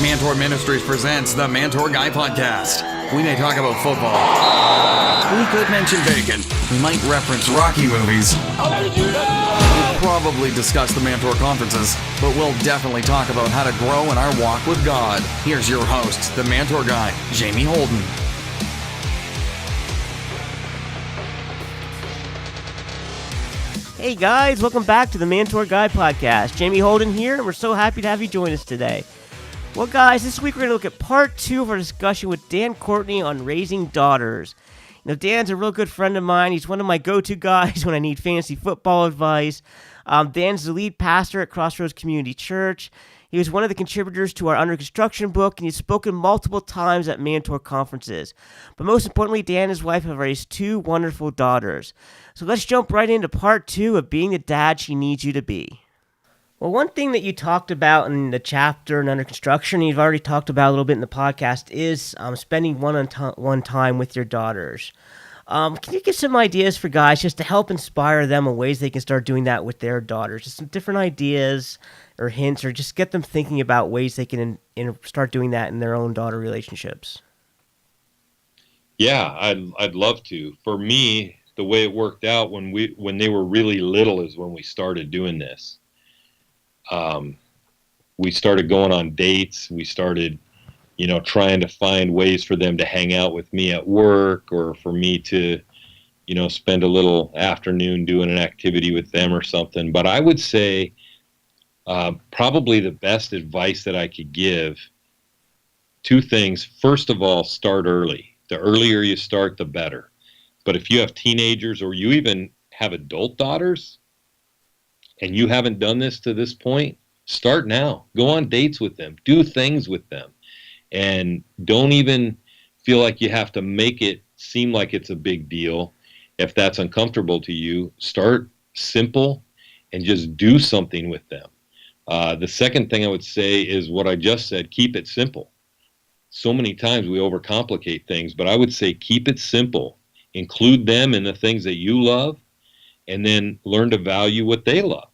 Mantour Ministries presents the Mantour Guy Podcast. We may talk about football. We could mention bacon. We might reference Rocky movies. We'll probably discuss the Mantour conferences, but we'll definitely talk about how to grow in our walk with God. Here's your host, the Mantour Guy, Jamie Holden. Hey guys, welcome back to the Mantour Guy Podcast. Jamie Holden here, and we're so happy to have you join us today. Well guys, this week we're going to look at part 2 of our discussion with Dan Courtney on raising daughters. You know, Dan's a real good friend of mine. He's one of my go-to guys when I need fantasy football advice. Dan's the lead pastor at Crossroads Community Church. He was one of the contributors to our Under Construction book, and he's spoken multiple times at Mantour conferences. But most importantly, Dan and his wife have raised 2 wonderful daughters. So let's jump right into part 2 of being the dad she needs you to be. Well, one thing that you talked about in the chapter in Under Construction, and you've already talked about a little bit in the podcast, is spending one-on-one time with your daughters. Can you give some ideas for guys just to help inspire them on ways they can start doing that with their daughters? Just some different ideas or hints, or just get them thinking about ways they can start doing that in their own daughter relationships. Yeah, I'd love to. For me, the way it worked out when they were really little is when we started doing this. We started going on dates. We started, trying to find ways for them to hang out with me at work, or for me to, spend a little afternoon doing an activity with them or something. But I would say probably the best advice that I could give, 2 things. First of all, start early. The earlier you start, the better. But if you have teenagers, or you even have adult daughters, and you haven't done this to this point, start now. Go on dates with them. Do things with them. And don't even feel like you have to make it seem like it's a big deal. If that's uncomfortable to you, start simple and just do something with them. The second thing I would say is what I just said: keep it simple. So many times we overcomplicate things, but I would say keep it simple. Include them in the things that you love, and then learn to value what they love,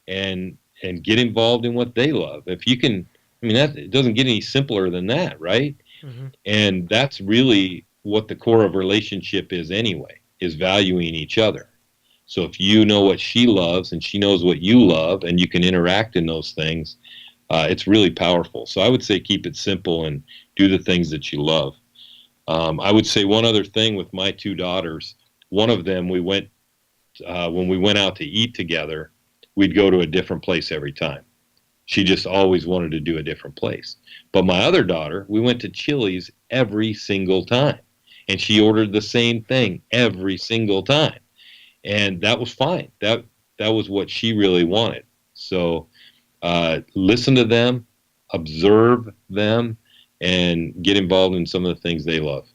and get involved in what they love. If you can, it doesn't get any simpler than that, right? Mm-hmm. And that's really what the core of relationship is anyway, is valuing each other. So if you know what she loves and she knows what you love, and you can interact in those things, it's really powerful. So I would say keep it simple and do the things that you love. I would say one other thing with my 2 daughters. One of them, when we went out to eat together, we'd go to a different place every time. She just always wanted to do a different place. But my other daughter, we went to Chili's every single time, and she ordered the same thing every single time. And that was fine. That was what she really wanted. So listen to them, observe them, and get involved in some of the things they love.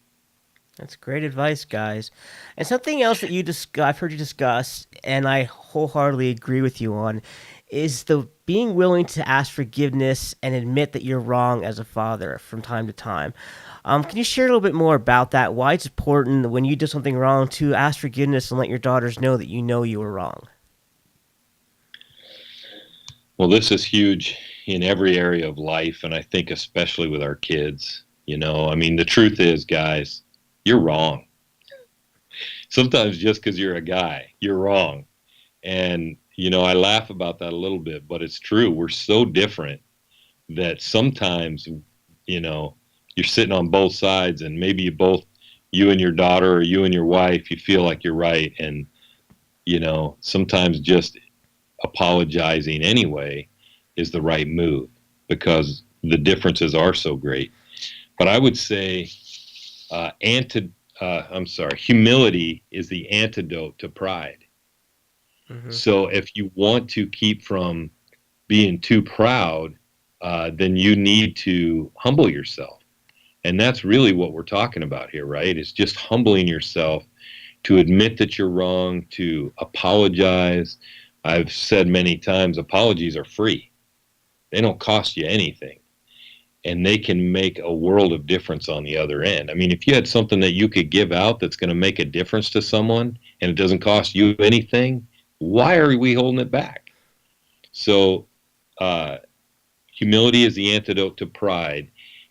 That's great advice, guys. And something else that I've heard you discuss, and I wholeheartedly agree with you on, is the being willing to ask forgiveness and admit that you're wrong as a father from time to time. Can you share a little bit more about that? Why it's important when you do something wrong to ask forgiveness and let your daughters know that you were wrong? Well, this is huge in every area of life, and I think especially with our kids. The truth is, guys, you're wrong. Sometimes just because you're a guy, you're wrong. And, I laugh about that a little bit, but it's true. We're so different that sometimes, you're sitting on both sides, and maybe you and your daughter, or you and your wife, you feel like you're right. And, sometimes just apologizing anyway is the right move, because the differences are so great. But I would say humility is the antidote to pride. Mm-hmm. So if you want to keep from being too proud, then you need to humble yourself. And that's really what we're talking about here, right? It's just humbling yourself to admit that you're wrong, to apologize. I've said many times, apologies are free. They don't cost you anything. And they can make a world of difference on the other end. If you had something that you could give out that's going to make a difference to someone, and it doesn't cost you anything, why are we holding it back? So Humility is the antidote to pride.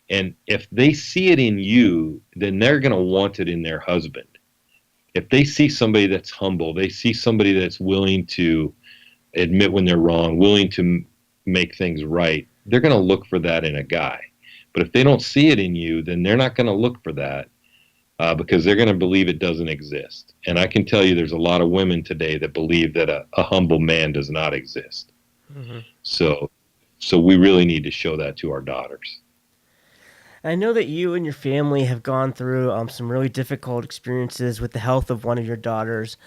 And if they see it in you, then they're going to want it in their husband. If they see somebody that's humble, they see somebody that's willing to admit when they're wrong, willing to make things right, they're going to look for that in a guy. But if they don't see it in you, then they're not going to look for that because they're going to believe it doesn't exist. And I can tell you there's a lot of women today that believe that a humble man does not exist. Mm-hmm. So we really need to show that to our daughters. I know that you and your family have gone through some really difficult experiences with the health of one of your daughters.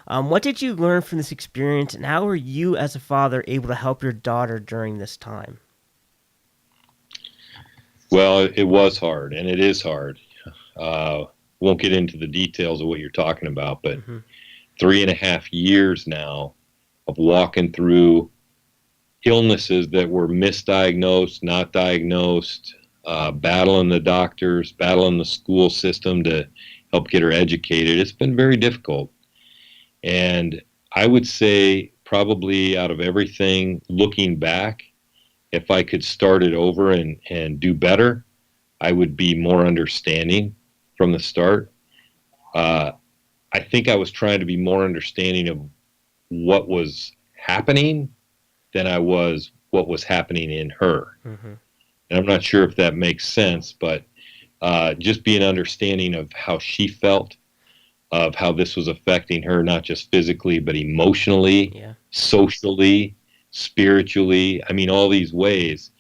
What did you learn from this experience, and how were you as a father able to help your daughter during this time? Well, it was hard, and it is hard. Won't get into the details of what you're talking about, but 3.5 years now of walking through illnesses that were misdiagnosed, not diagnosed, battling the doctors, battling the school system to help get her educated. It's been very difficult. And I would say probably out of everything, looking back, if I could start it over and do better, I would be more understanding from the start. I think I was trying to be more understanding of what was happening than I was what was happening in her. Mm-hmm. And I'm not sure if that makes sense, but just being understanding of how she felt, of how this was affecting her, not just physically, but emotionally, socially, spiritually. I mean, all these ways,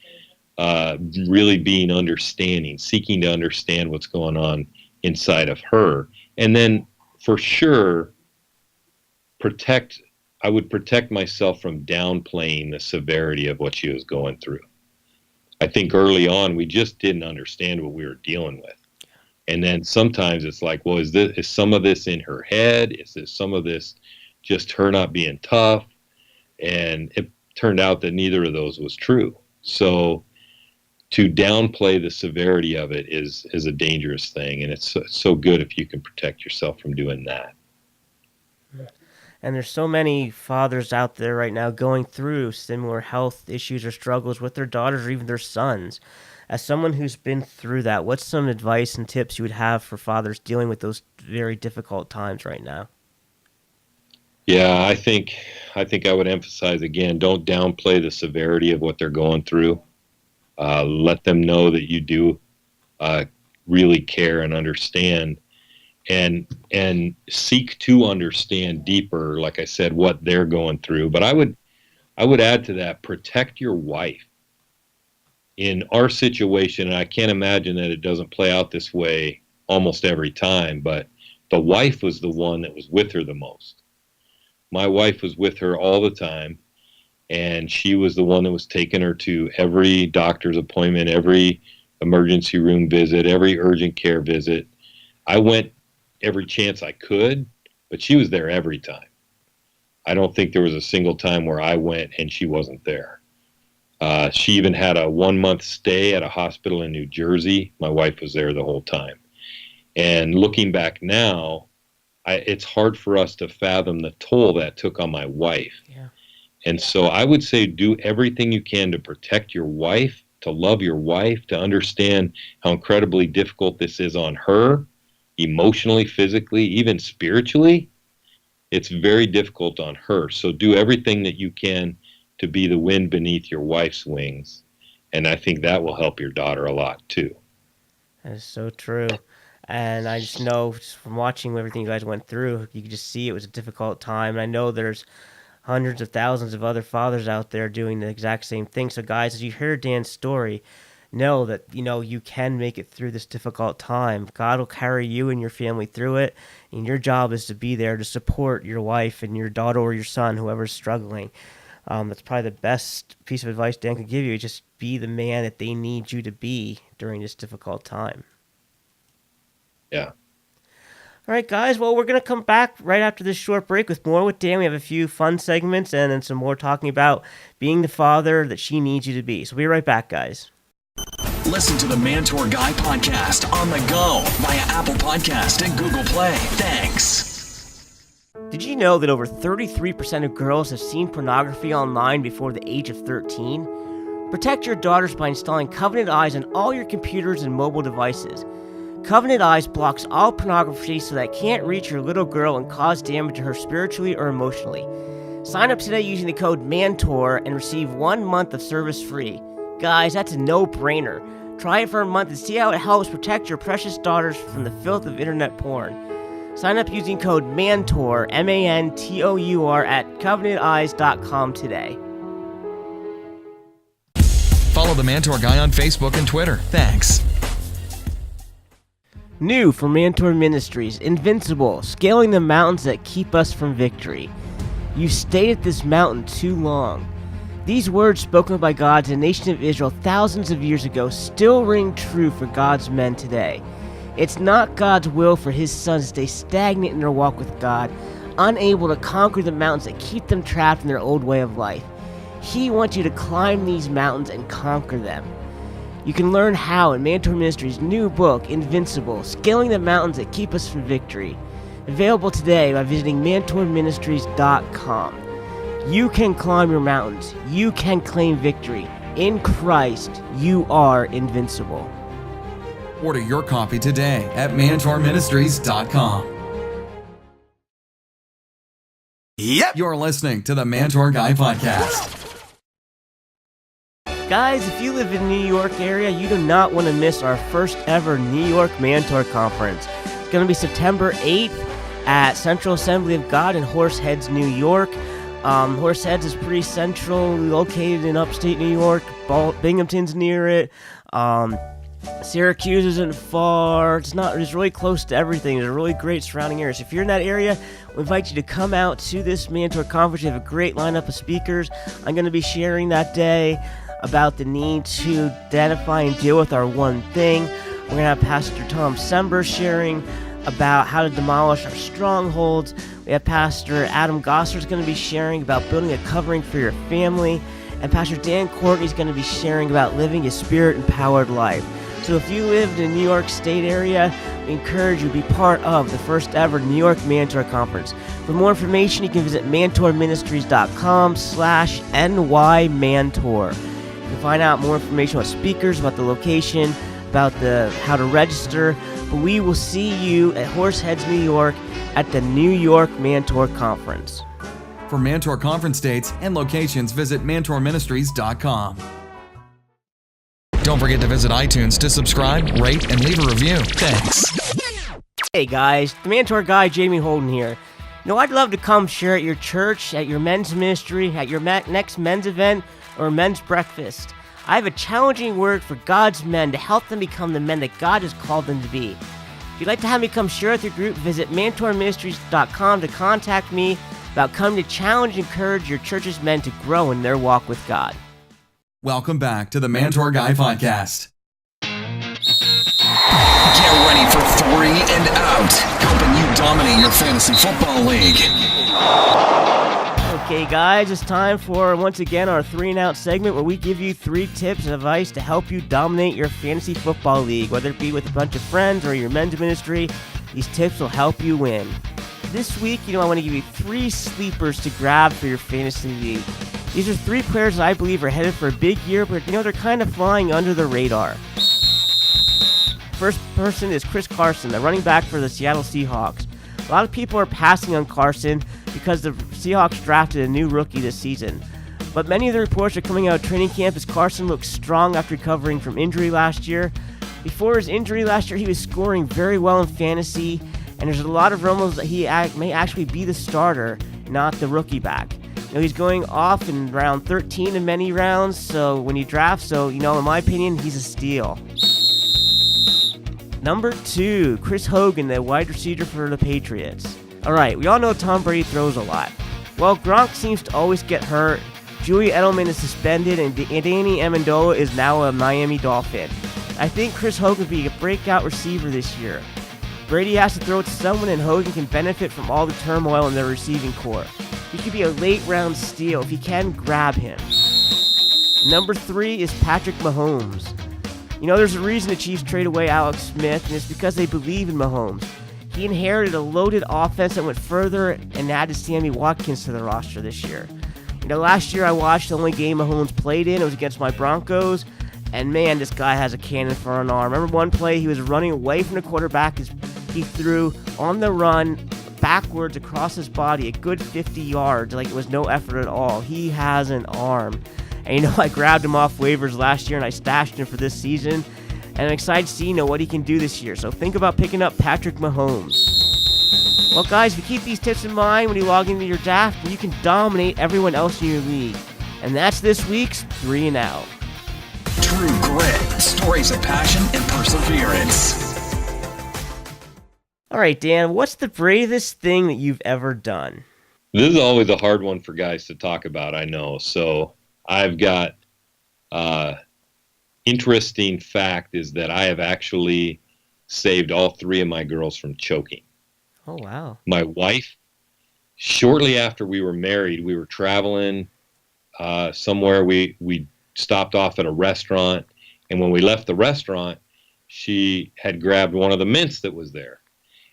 really being understanding, seeking to understand what's going on inside of her. And then for sure, I would protect myself from downplaying the severity of what she was going through. I think early on, we just didn't understand what we were dealing with. And then sometimes it's like, well, is some of this in her head? Is this some of this just her not being tough? And it turned out that neither of those was true. So to downplay the severity of it is a dangerous thing. And it's so good if you can protect yourself from doing that. And there's so many fathers out there right now going through similar health issues or struggles with their daughters or even their sons. As someone who's been through that, what's some advice and tips you would have for fathers dealing with those very difficult times right now? Yeah, I think I would emphasize again, don't downplay the severity of what they're going through. Let them know that you do really care and understand, and seek to understand deeper, like I said, what they're going through. But I would add to that, protect your wife. In our situation, and I can't imagine that it doesn't play out this way almost every time, but the wife was the one that was with her the most. My wife was with her all the time, and she was the one that was taking her to every doctor's appointment, every emergency room visit, every urgent care visit. I went every chance I could, but she was there every time. I don't think there was a single time where I went and she wasn't there. She even had a 1-month stay at a hospital in New Jersey. My wife was there the whole time. And looking back now, it's hard for us to fathom the toll that took on my wife. Yeah. And so I would say do everything you can to protect your wife, to love your wife, to understand how incredibly difficult this is on her, emotionally, physically, even spiritually. It's very difficult on her. So do everything that you can to be the wind beneath your wife's wings. And I think that will help your daughter a lot too. That is so true. And I just know from watching everything you guys went through, you could just see it was a difficult time. And I know there's hundreds of thousands of other fathers out there doing the exact same thing. So guys, as you hear Dan's story, know that, you can make it through this difficult time. God will carry you and your family through it. And your job is to be there to support your wife and your daughter or your son, whoever's struggling. That's probably the best piece of advice Dan could give you. Just be the man that they need you to be during this difficult time. Yeah. All right, guys. Well, we're going to come back right after this short break with more with Dan. We have a few fun segments and then some more talking about being the father that she needs you to be. So we'll be right back, guys. Listen to the Mantour Guy podcast on the go via Apple Podcast and Google Play. Thanks. Did you know that over 33% of girls have seen pornography online before the age of 13? Protect your daughters by installing Covenant Eyes on all your computers and mobile devices. Covenant Eyes blocks all pornography so that it can't reach your little girl and cause damage to her spiritually or emotionally. Sign up today using the code Mantour and receive 1 month of service free. Guys, that's a no-brainer. Try it for a month and see how it helps protect your precious daughters from the filth of internet porn. Sign up using code Mantour, MANTOUR, at covenanteyes.com today. Follow the Mantour Guy on Facebook and Twitter. Thanks. New from Mantour Ministries, Invincible, scaling the mountains that keep us from victory. You stayed at this mountain too long. These words spoken by God to the nation of Israel thousands of years ago still ring true for God's men today. It's not God's will for his sons to stay stagnant in their walk with God, unable to conquer the mountains that keep them trapped in their old way of life. He wants you to climb these mountains and conquer them. You can learn how in Mantour Ministries' new book, Invincible, Scaling the Mountains That Keep Us from Victory. Available today by visiting mantourministries.com. You can climb your mountains. You can claim victory. In Christ, you are invincible. Order your copy today at mantourministries.com. Yep, you're listening to the Mantour Guy Podcast. Guys, if you live in the New York area, you do not want to miss our first ever New York Mantour Conference. It's going to be September 8th at Central Assembly of God in Horseheads, New York. Horseheads is pretty central, located in upstate New York. Binghamton's near it. Syracuse isn't far. It's really close to everything. There's a really great surrounding areas. If you're in that area, we invite you to come out to this Mantour Conference. We have a great lineup of speakers. I'm going to be sharing that day about the need to identify and deal with our one thing. We're going to have Pastor Tom Sember sharing about how to demolish our strongholds. We have Pastor Adam Gosser is going to be sharing about building a covering for your family. And Pastor Dan Courtney is going to be sharing about living a spirit-empowered life. So if you live in the New York State area, we encourage you to be part of the first ever New York Mantour Conference. For more information, you can visit mantourministries.com/NYMantour. You can find out more information about speakers, about the location, about how to register. But we will see you at Horseheads, New York at the New York Mantour Conference. For Mantour conference dates and locations, visit mantourministries.com. Don't forget to visit iTunes to subscribe, rate, and leave a review. Thanks. Hey guys, the Mantour guy, Jamie Holden here. I'd love to come share at your church, at your men's ministry, at your next men's event, or men's breakfast. I have a challenging word for God's men to help them become the men that God has called them to be. If you'd like to have me come share with your group, visit mantourministries.com to contact me about coming to challenge and encourage your church's men to grow in their walk with God. Welcome back to the Mantour Guy Podcast. Get ready for 3 and Out, helping you dominate your fantasy football league. Okay guys, it's time for, once again, our 3 and Out segment where we give you 3 tips and advice to help you dominate your fantasy football league. Whether it be with a bunch of friends or your men's ministry, these tips will help you win. This week, I want to give you 3 sleepers to grab for your fantasy league. These are 3 players that I believe are headed for a big year, but they're kind of flying under the radar. First person is Chris Carson, the running back for the Seattle Seahawks. A lot of people are passing on Carson because the Seahawks drafted a new rookie this season. But many of the reports are coming out of training camp as Carson looks strong after recovering from injury last year. Before his injury last year, he was scoring very well in fantasy, and there's a lot of rumors that he may actually be the starter, not the rookie back. He's going off in round 13 in many rounds, so when you draft, in my opinion, he's a steal. Number 2, Chris Hogan, the wide receiver for the Patriots. Alright, we all know Tom Brady throws a lot. Well, Gronk seems to always get hurt, Julian Edelman is suspended, and Danny Amendola is now a Miami Dolphin. I think Chris Hogan will be a breakout receiver this year. Brady has to throw it to someone, and Hogan can benefit from all the turmoil in their receiving core. He could be a late-round steal if you can grab him. Number 3 is Patrick Mahomes. There's a reason the Chiefs trade away Alex Smith, and it's because they believe in Mahomes. He inherited a loaded offense that went further and added Sammy Watkins to the roster this year. Last year I watched the only game Mahomes played in. It was against my Broncos. And man, this guy has a cannon for an arm. Remember one play, he was running away from the quarterback. He threw on the run backwards across his body, a good 50 yards. Like, it was no effort at all. He has an arm. And I grabbed him off waivers last year and I stashed him for this season. And I'm excited to see what he can do this year. So think about picking up Patrick Mahomes. Well, guys, if you keep these tips in mind when you log into your draft, you can dominate everyone else in your league. And that's this week's 3 and Out. True grit, stories of passion and perseverance. All right, Dan, what's the bravest thing that you've ever done? This is always a hard one for guys to talk about, I know. So I've got interesting fact is that I have actually saved all 3 of my girls from choking. Oh, wow. My wife, shortly after we were married, we were traveling somewhere. We stopped off at a restaurant, and when we left the restaurant, she had grabbed one of the mints that was there,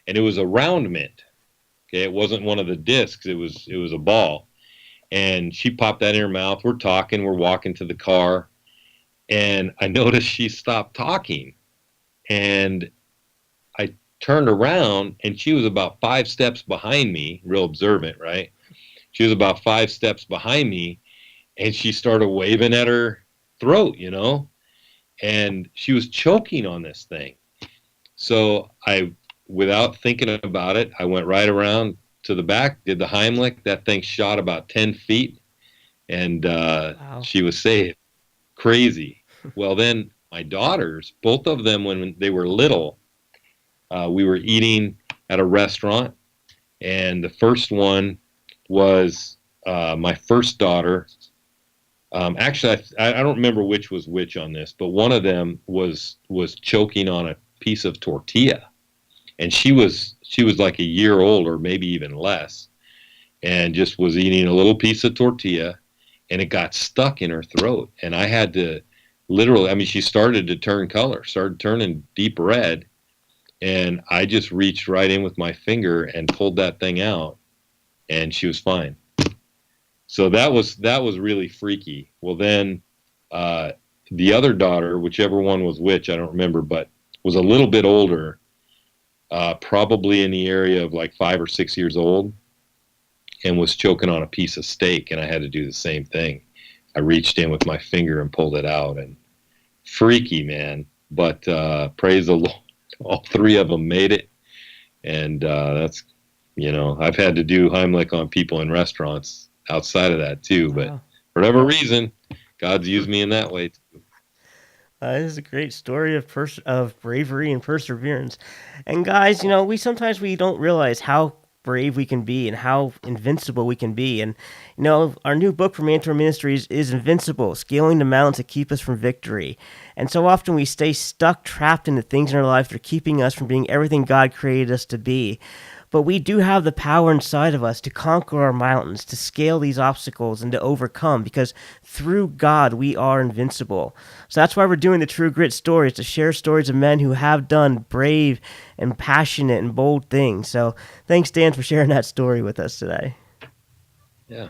and it was a round mint. Okay, it wasn't one of the discs. It was a ball, and she popped that in her mouth. We're talking. We're walking to the car, and I noticed she stopped talking, and I turned around, and she was about 5 steps behind me. Real observant, right? She was about 5 steps behind me. And she started waving at her throat, and she was choking on this thing. So without thinking about it, I went right around to the back, did the Heimlich. That thing shot about 10 feet, and Wow. She was saved. Crazy. Well, then my daughters, both of them, when they were little, we were eating at a restaurant, and the first one was my first daughter. Actually, I don't remember which was which on this, but one of them was choking on a piece of tortilla, and she was like a year old or maybe even less, and just was eating a little piece of tortilla, and it got stuck in her throat, and I had to literally, she started to turn color, started turning deep red, and I just reached right in with my finger and pulled that thing out, and she was fine. So that was really freaky. Well, then the other daughter, whichever one was which, I don't remember, but was a little bit older, probably in the area of like 5 or 6 years old, and was choking on a piece of steak, and I had to do the same thing. I reached in with my finger and pulled it out, and freaky, man. But praise the Lord, all 3 of them made it, and that's, I've had to do Heimlich on people in restaurants outside of that too, but Wow. for whatever reason, God's used me in that way too. This is a great story of bravery and perseverance. And guys, we sometimes don't realize how brave we can be and how invincible we can be. And our new book from Mantour Ministries is Invincible: Scaling the Mountains That Keep Us from Victory. And so often we stay stuck, trapped into things in our life that are keeping us from being everything God created us to be. But we do have the power inside of us to conquer our mountains, to scale these obstacles, and to overcome, because through God we are invincible. So that's why we're doing the True Grit stories, to share stories of men who have done brave and passionate and bold things. So thanks, Dan, for sharing that story with us today. Yeah.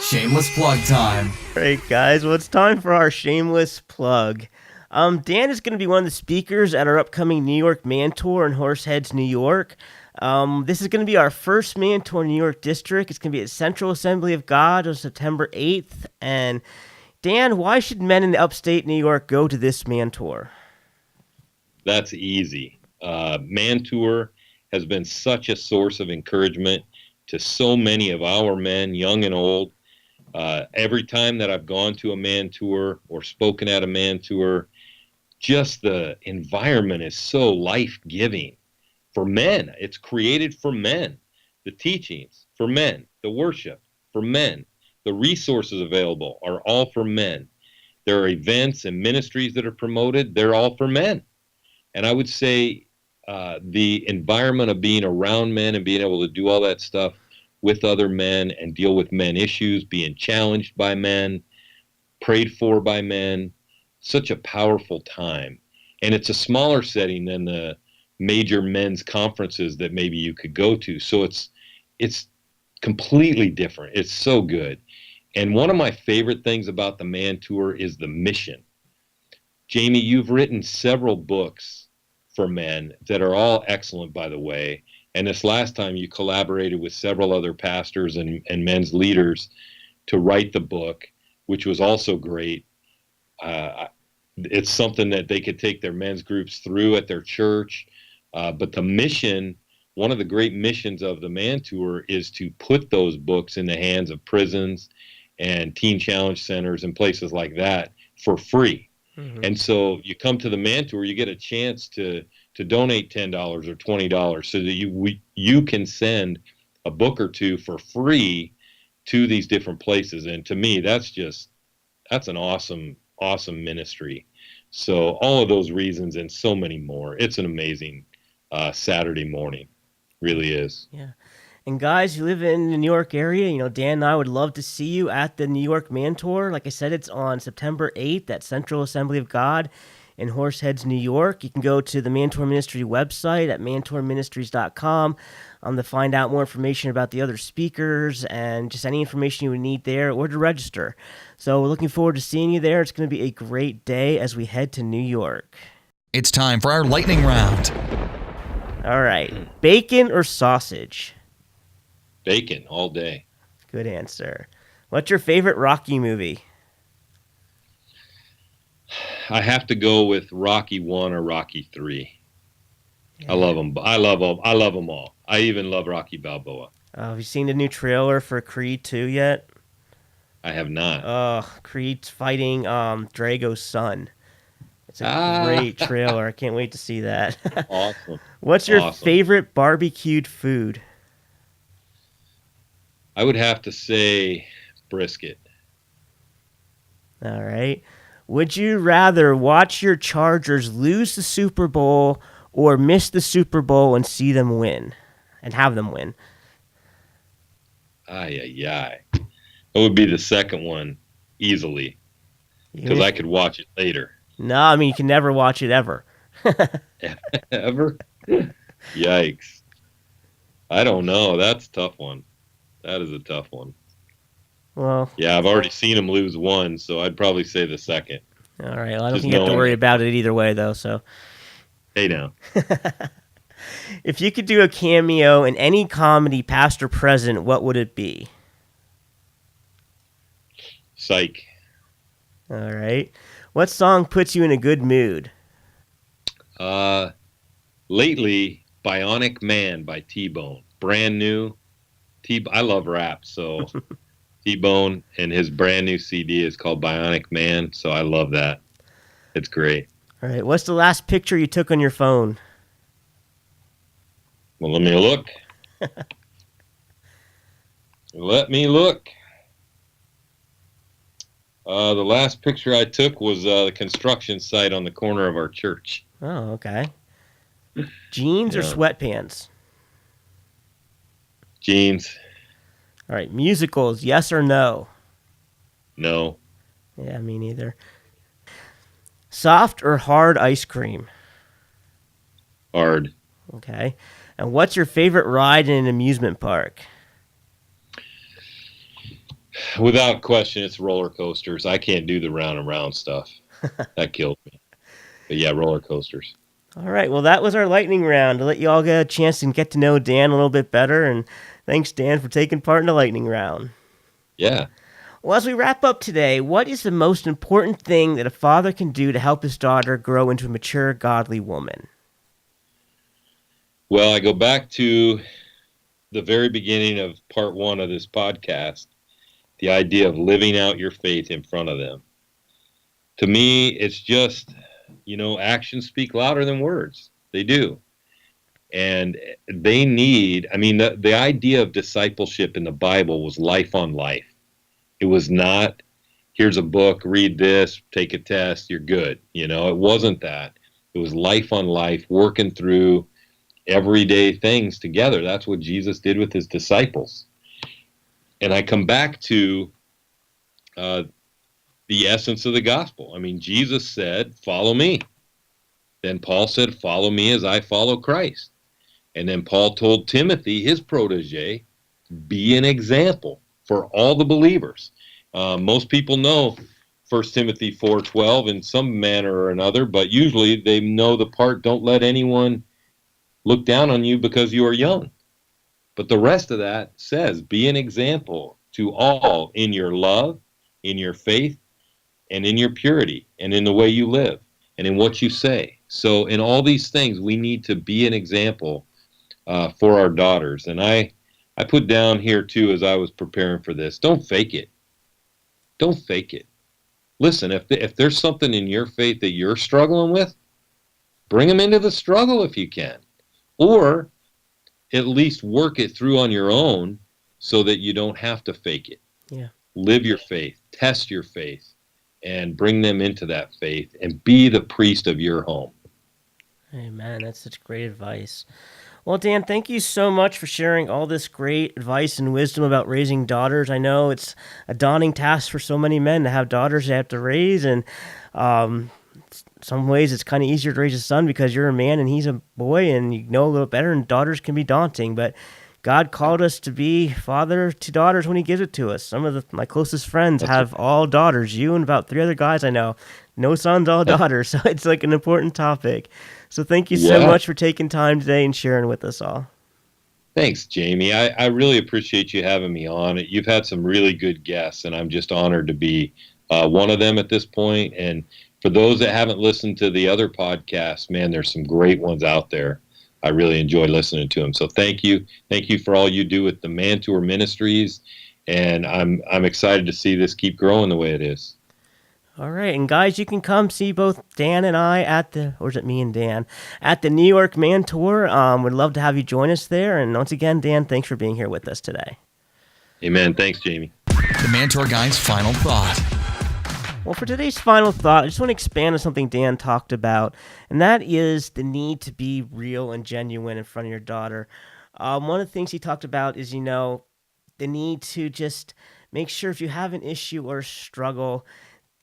Shameless plug time. All right, guys, well, it's time for our shameless plug. Dan is going to be one of the speakers at our upcoming New York Mantour in Horseheads, New York. This is going to be our first Mantour New York district. It's going to be at Central Assembly of God on September 8th. And Dan, why should men in upstate New York go to this Mantour? That's easy. Mantour has been such a source of encouragement to so many of our men, young and old. Every time that I've gone to a Mantour or spoken at a Mantour, just the environment is so life-giving for men. It's created for men. The teachings for men, the worship for men, the resources available are all for men. There are events and ministries that are promoted. They're all for men. And I would say the environment of being around men and being able to do all that stuff with other men and deal with men issues, being challenged by men, prayed for by men, such a powerful time. And it's a smaller setting than the major men's conferences that maybe you could go to. So it's completely different. It's so good. And one of my favorite things about the Mantour is the mission. Jamie, you've written several books for men that are all excellent, by the way. And this last time you collaborated with several other pastors and men's leaders to write the book, which was also great. It's something that they could take their men's groups through at their church. But the mission, one of the great missions of the Mantour is to put those books in the hands of prisons and teen challenge centers and places like that for free. Mm-hmm. And so you come to the Mantour, you get a chance to donate $10 or $20 so that you can send a book or two for free to these different places. And to me, that's an awesome ministry. So all of those reasons and so many more. It's an amazing Saturday morning. Really is. Yeah. And guys, you live in the New York area, Dan and I would love to see you at the New York Mantour. Like I said, it's on September 8th at Central Assembly of God in Horseheads, New York. You can go to the Mantour Ministry website at mantourministries.com to find out more information about the other speakers and just any information you would need there or to register. So we're looking forward to seeing you there. It's going to be a great day as we head to New York. It's time for our lightning round. All right. Bacon or sausage? Bacon all day. Good answer. What's your favorite Rocky movie? I have to go with Rocky 1 or Rocky 3. Yeah. I love them. I love them all. I even love Rocky Balboa. Have you seen the new trailer for Creed 2 yet? I have not. Creed's fighting Drago's son. It's a great trailer. I can't wait to see that. Awesome. What's your favorite barbecued food? I would have to say brisket. All right. Would you rather watch your Chargers lose the Super Bowl or miss the Super Bowl and see them win and have them win? It would be the second one easily because I could watch it later. No, I mean, you can never watch it ever. Ever? Yikes. I don't know. That's a tough one. That is a tough one. Well, yeah, I've already seen him lose one, so I'd probably say the second. All right. Well, I don't think you have to worry about it either way, though. So, hey, now. If you could do a cameo in any comedy, past or present, what would it be? Psych. All right. What song puts you in a good mood? Lately, Bionic Man by T-Bone. Brand new. I love rap, so T-Bone and his brand new CD is called Bionic Man, so I love that. It's great. All right. What's the last picture you took on your phone? Well, let me look. The last picture I took was the construction site on the corner of our church. Oh, okay. Jeans or sweatpants? Jeans. All right. Musicals, yes or no? No. Yeah, me neither. Soft or hard ice cream? Hard. Okay. And what's your favorite ride in an amusement park? Without question, it's roller coasters. I can't do the round and round stuff. That killed me. But yeah, roller coasters. All right. Well, that was our lightning round to let you all get a chance to get to know Dan a little bit better. And thanks, Dan, for taking part in the lightning round. Yeah. Well, as we wrap up today, what is the most important thing that a father can do to help his daughter grow into a mature, godly woman? Well, I go back to the very beginning of part 1 of this podcast, the idea of living out your faith in front of them. To me, it's just, actions speak louder than words. They do. And they need, the idea of discipleship in the Bible was life on life. It was not, here's a book, read this, take a test, you're good. It wasn't that. It was life on life, working through everyday things together. That's what Jesus did with his disciples. And I come back to the essence of the gospel. Jesus said, follow me. Then Paul said, follow me as I follow Christ. And then Paul told Timothy, his protege, be an example for all the believers. Most people know 1 Timothy 4:12 in some manner or another, but usually they know the part, don't let anyone look down on you because you are young. But the rest of that says, be an example to all in your love, in your faith, and in your purity, and in the way you live, and in what you say. So in all these things, we need to be an example for our daughters. And I put down here, too, as I was preparing for this, don't fake it. Don't fake it. Listen, if there's something in your faith that you're struggling with, bring them into the struggle if you can. Or at least work it through on your own so that you don't have to fake it. Yeah. Live your faith, test your faith, and bring them into that faith and be the priest of your home. Amen. That's such great advice. Well, Dan, thank you so much for sharing all this great advice and wisdom about raising daughters. I know it's a daunting task for so many men to have daughters they have to raise, and some ways it's kind of easier to raise a son because you're a man and he's a boy and you know a little better, and daughters can be daunting, but God called us to be father to daughters when he gives it to us. Some of my closest friends have all daughters. You and about 3 other guys I know. No sons, all daughters. So it's like an important topic. So thank you so much for taking time today and sharing with us all. Thanks, Jamie. I really appreciate you having me on. You've had some really good guests, and I'm just honored to be one of them at this point. And for those that haven't listened to the other podcasts, man, there's some great ones out there. I really enjoy listening to them. So thank you. Thank you for all you do with the Mantour Ministries. And I'm excited to see this keep growing the way it is. All right. And guys, you can come see both Dan and I or is it me and Dan, at the New York Mantour. We'd love to have you join us there. And once again, Dan, thanks for being here with us today. Amen. Thanks, Jamie. The Mantour Guy's final thought. Well, for today's final thought, I just want to expand on something Dan talked about, and that is the need to be real and genuine in front of your daughter. One of the things he talked about is, the need to just make sure if you have an issue or a struggle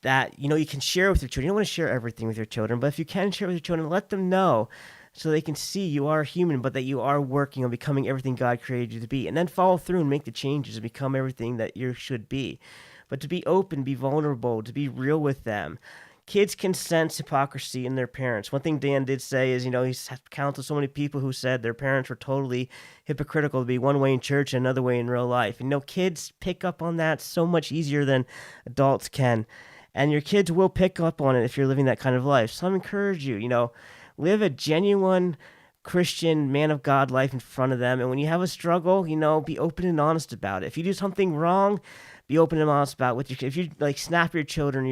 that, you can share with your children. You don't want to share everything with your children, but if you can share with your children, let them know so they can see you are human, but that you are working on becoming everything God created you to be, and then follow through and make the changes and become everything that you should be. But to be open, be vulnerable, to be real with them. Kids can sense hypocrisy in their parents. One thing Dan did say is, he's counseled so many people who said their parents were totally hypocritical, to be one way in church and another way in real life. And, kids pick up on that so much easier than adults can. And your kids will pick up on it if you're living that kind of life. So I encourage you, live a genuine Christian man of God life in front of them. And when you have a struggle, be open and honest about it. If you do something wrong, be open and honest about what if you snap your children,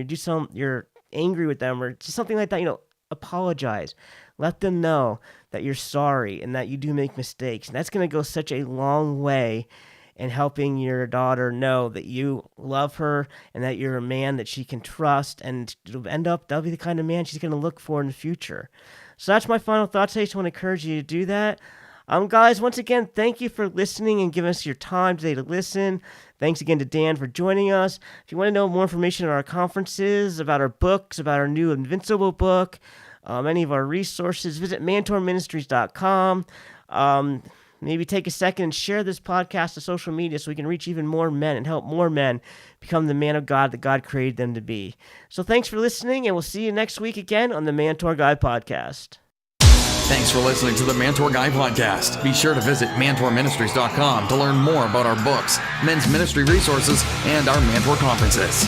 you're angry with them or just something like that, apologize. Let them know that you're sorry and that you do make mistakes. And that's going to go such a long way in helping your daughter know that you love her and that you're a man that she can trust, and that'll be the kind of man she's going to look for in the future. So that's my final thoughts. I just want to encourage you to do that. Guys, once again, thank you for listening and giving us your time today to listen. Thanks again to Dan for joining us. If you want to know more information on our conferences, about our books, about our new Invincible book, any of our resources, visit mantourministries.com. Maybe take a second and share this podcast to social media so we can reach even more men and help more men become the man of God that God created them to be. So thanks for listening, and we'll see you next week again on the Mantour Guy Podcast. Thanks for listening to the Mantour Guy Podcast. Be sure to visit mantourministries.com to learn more about our books, men's ministry resources, and our Mantour conferences.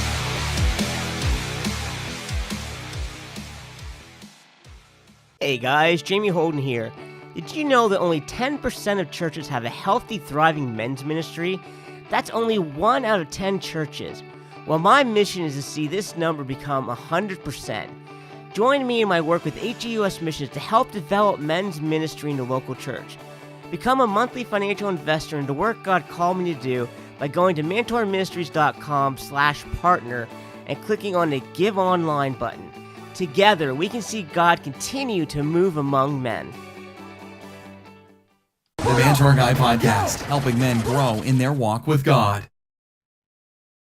Hey guys, Jamie Holden here. Did you know that only 10% of churches have a healthy, thriving men's ministry? That's only 1 out of 10 churches. Well, my mission is to see this number become 100%. Join me in my work with HEUS Missions to help develop men's ministry in the local church. Become a monthly financial investor in the work God called me to do by going to mantourministries.com/partner and clicking on the Give Online button. Together, we can see God continue to move among men. The Mantour Guy Podcast, helping men grow in their walk with God.